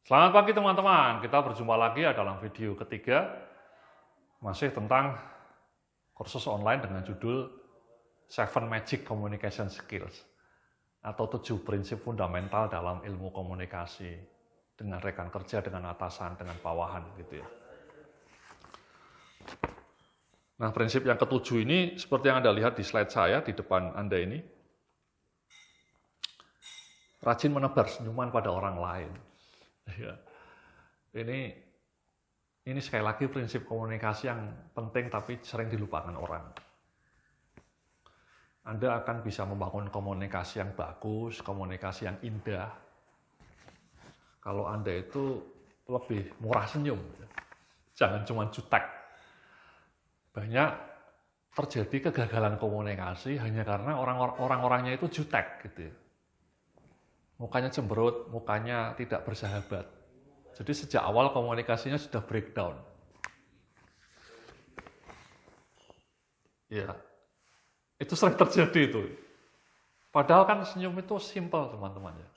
Selamat pagi teman-teman, kita berjumpa lagi dalam video ketiga masih tentang kursus online dengan judul 7 Magic Communication Skills atau 7 prinsip fundamental dalam ilmu komunikasi dengan rekan kerja, dengan atasan, dengan bawahan gitu ya. Nah, prinsip yang ketujuh ini seperti yang Anda lihat di slide saya di depan Anda ini, rajin menebar senyuman pada orang lain. Ya. Ini sekali lagi prinsip komunikasi yang penting tapi sering dilupakan orang. Anda akan bisa membangun komunikasi yang bagus, komunikasi yang indah, kalau Anda itu lebih murah senyum. Jangan cuma jutek. Banyak terjadi kegagalan komunikasi hanya karena orang-orangnya itu jutek gitu ya. Mukanya cemberut, mukanya tidak bersahabat. Jadi sejak awal komunikasinya sudah breakdown. Ya, itu sering terjadi itu. Padahal kan senyum itu simple teman-teman ya.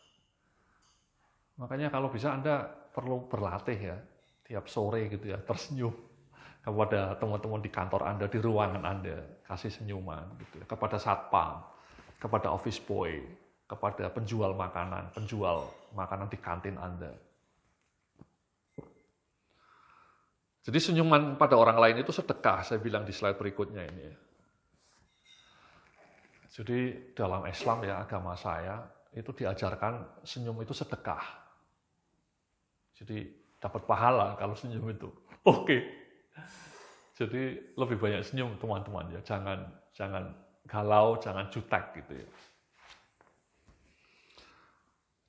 Makanya kalau bisa Anda perlu berlatih ya, tiap sore gitu ya, tersenyum kepada teman-teman di kantor Anda, di ruangan Anda, kasih senyuman gitu ya, kepada satpam, kepada office boy, kepada penjual makanan di kantin Anda. Jadi senyuman pada orang lain itu sedekah, saya bilang di slide berikutnya ini. Jadi dalam Islam ya, agama saya, itu diajarkan senyum itu sedekah. Jadi dapat pahala kalau senyum itu. Oke. Jadi lebih banyak senyum teman-teman ya, jangan galau, jangan jutek gitu ya.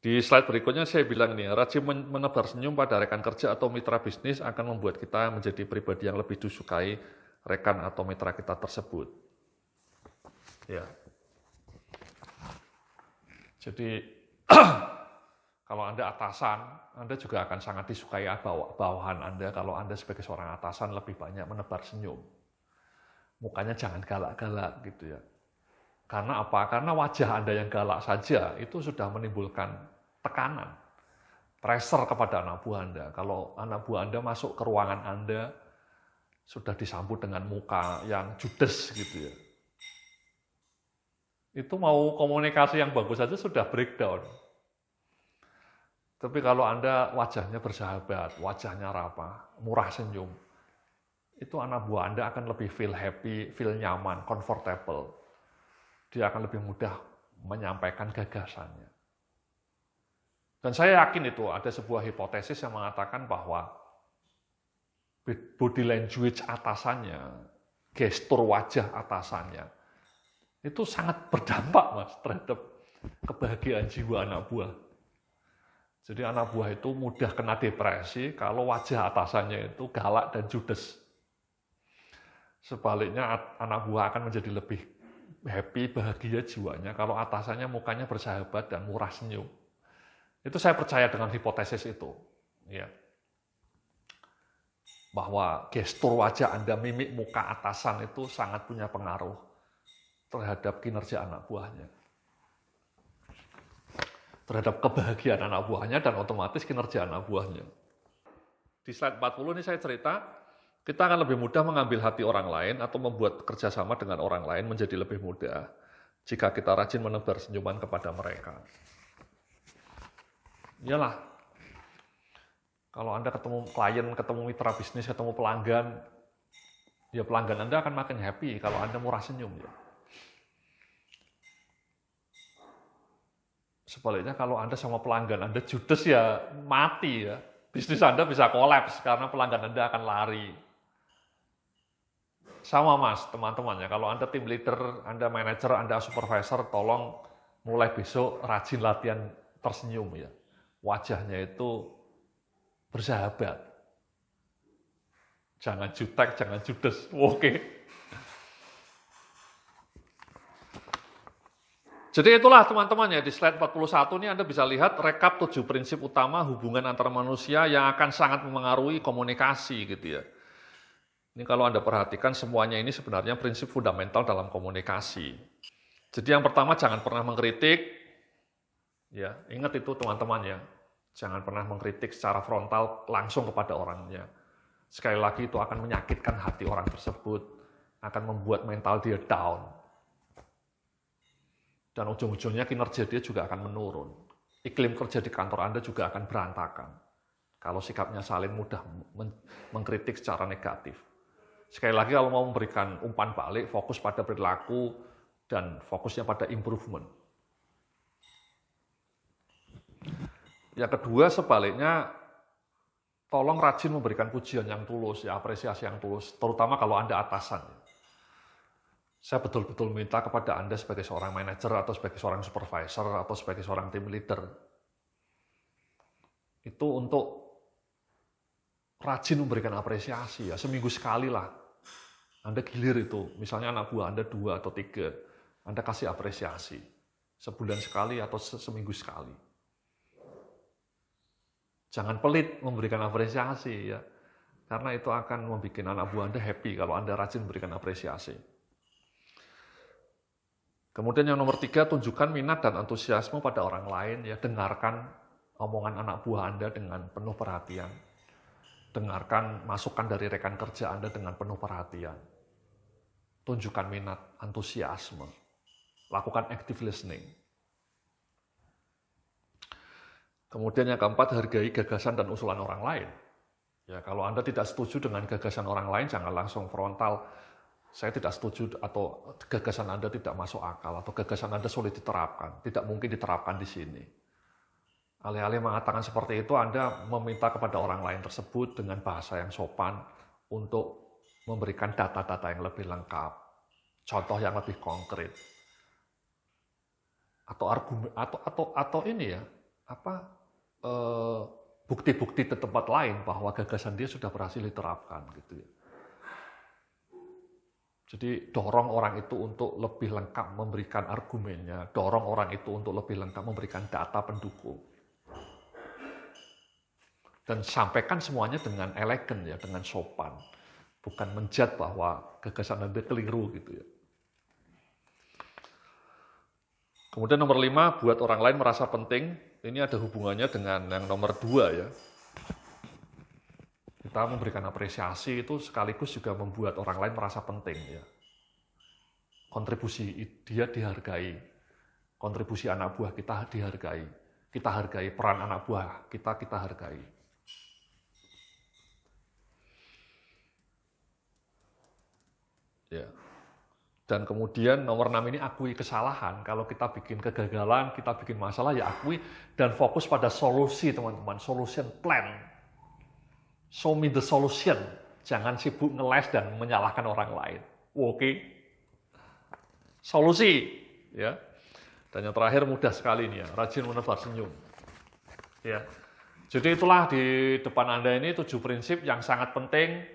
Di slide berikutnya saya bilang nih, rajin menebar senyum pada rekan kerja atau mitra bisnis akan membuat kita menjadi pribadi yang lebih disukai rekan atau mitra kita tersebut. Ya. Jadi kalau Anda atasan, Anda juga akan sangat disukai bawahan Anda kalau Anda sebagai seorang atasan lebih banyak menebar senyum. Mukanya jangan galak-galak gitu ya. Karena apa? Karena wajah Anda yang galak saja itu sudah menimbulkan tekanan, pressure kepada anak buah Anda. Kalau anak buah Anda masuk ke ruangan Anda, sudah disambut dengan muka yang judes gitu ya. Itu mau komunikasi yang bagus saja sudah breakdown. Tapi kalau Anda wajahnya bersahabat, wajahnya ramah, murah senyum, itu anak buah Anda akan lebih feel happy, feel nyaman, comfortable. Dia akan lebih mudah menyampaikan gagasannya. Dan saya yakin itu ada sebuah hipotesis yang mengatakan bahwa body language atasannya, gestur wajah atasannya, itu sangat berdampak Mas terhadap kebahagiaan jiwa anak buah. Jadi anak buah itu mudah kena depresi kalau wajah atasannya itu galak dan judes. Sebaliknya anak buah akan menjadi lebih happy, bahagia jiwanya kalau atasannya mukanya bersahabat dan murah senyum. Itu saya percaya dengan hipotesis itu. Ya. Bahwa gestur wajah Anda, mimik muka atasan itu sangat punya pengaruh terhadap kinerja anak buahnya. Terhadap kebahagiaan anak buahnya dan otomatis kinerja anak buahnya. Di slide 40 ini saya cerita, kita akan lebih mudah mengambil hati orang lain atau membuat kerjasama dengan orang lain menjadi lebih mudah jika kita rajin menebar senyuman kepada mereka. Iyalah, kalau Anda ketemu klien, ketemu mitra bisnis, ketemu pelanggan, ya pelanggan Anda akan makin happy kalau Anda murah senyum. Ya. Sebaliknya kalau Anda sama pelanggan Anda judes ya mati ya. Bisnis Anda bisa kolaps karena pelanggan Anda akan lari. Sama Mas, teman-teman ya. Kalau Anda tim leader, Anda manajer, Anda supervisor, tolong mulai besok rajin latihan tersenyum ya. Wajahnya itu bersahabat. Jangan jutek, jangan judes. Oke. Jadi itulah teman-teman ya, di slide 41 ini Anda bisa lihat rekap 7 prinsip utama hubungan antar manusia yang akan sangat memengaruhi komunikasi gitu ya. Ini kalau Anda perhatikan semuanya ini sebenarnya prinsip fundamental dalam komunikasi. Jadi yang pertama jangan pernah mengkritik. Ya, ingat itu teman-teman ya. Jangan pernah mengkritik secara frontal langsung kepada orangnya. Sekali lagi itu akan menyakitkan hati orang tersebut, akan membuat mental dia down. Dan ujung-ujungnya kinerja dia juga akan menurun. Iklim kerja di kantor Anda juga akan berantakan. Kalau sikapnya saling mudah mengkritik secara negatif. Sekali lagi kalau mau memberikan umpan balik, fokus pada perilaku dan fokusnya pada improvement. Yang kedua, sebaliknya, tolong rajin memberikan pujian yang tulus, ya, apresiasi yang tulus, terutama kalau Anda atasan. Saya betul-betul minta kepada Anda sebagai seorang manajer, atau sebagai seorang supervisor, atau sebagai seorang team leader, itu untuk rajin memberikan apresiasi, ya, seminggu sekali lah. Anda gilir itu, misalnya anak buah Anda 2 atau 3, Anda kasih apresiasi, sebulan sekali atau seminggu sekali. Jangan pelit memberikan apresiasi, ya, karena itu akan membuat anak buah Anda happy kalau Anda rajin memberikan apresiasi. Kemudian yang nomor 3, tunjukkan minat dan antusiasme pada orang lain, ya, dengarkan omongan anak buah Anda dengan penuh perhatian. Dengarkan masukan dari rekan kerja Anda dengan penuh perhatian. Tunjukkan minat, antusiasme. Lakukan active listening. Kemudian yang keempat, hargai gagasan dan usulan orang lain. Ya, kalau Anda tidak setuju dengan gagasan orang lain, jangan langsung frontal, saya tidak setuju, atau gagasan Anda tidak masuk akal, atau gagasan Anda sulit diterapkan, tidak mungkin diterapkan di sini. Alih-alih mengatakan seperti itu, Anda meminta kepada orang lain tersebut dengan bahasa yang sopan untuk memberikan data-data yang lebih lengkap, contoh yang lebih konkret, atau argumen, atau ini, ya, bukti-bukti di tempat lain bahwa gagasan dia sudah berhasil diterapkan, gitu, ya. Jadi dorong orang itu untuk lebih lengkap memberikan argumennya, dorong orang itu untuk lebih lengkap memberikan data pendukung, dan sampaikan semuanya dengan elegan, ya, dengan sopan, bukan menjat bahwa gagasan Anda keliru, gitu, ya. Kemudian nomor 5, buat orang lain merasa penting. Ini ada hubungannya dengan yang nomor 2, ya. Kita memberikan apresiasi itu sekaligus juga membuat orang lain merasa penting, ya. Kontribusi dia dihargai. Kontribusi anak buah kita dihargai. Kita hargai peran anak buah kita hargai. Ya. Dan kemudian nomor 6 ini, akui kesalahan. Kalau kita bikin kegagalan, kita bikin masalah, ya akui dan fokus pada solusi, teman-teman. Solution plan. Show me the solution. Jangan sibuk ngeles dan menyalahkan orang lain. Oke? Solusi, ya. Dan yang terakhir mudah sekali nih, ya, rajin menebar senyum. Ya. Jadi itulah di depan Anda ini 7 prinsip yang sangat penting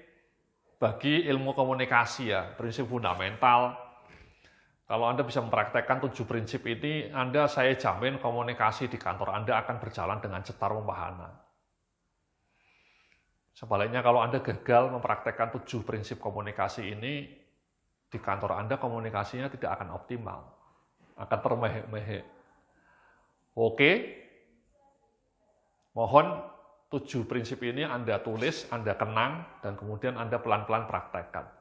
bagi ilmu komunikasi, ya, prinsip fundamental. Kalau Anda bisa mempraktekkan 7 prinsip ini, saya jamin komunikasi di kantor Anda akan berjalan dengan cetar membahana. Sebaliknya kalau Anda gagal mempraktekkan 7 prinsip komunikasi ini, di kantor Anda komunikasinya tidak akan optimal, akan termehek-mehek. Oke? Mohon 7 prinsip ini Anda tulis, Anda kenang, dan kemudian Anda pelan-pelan praktekkan.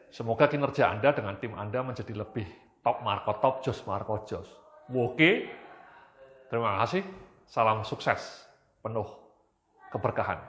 Semoga kinerja Anda dengan tim Anda menjadi lebih top Marco top, jos Marco jos. Oke, terima kasih. Salam sukses, penuh keberkahan.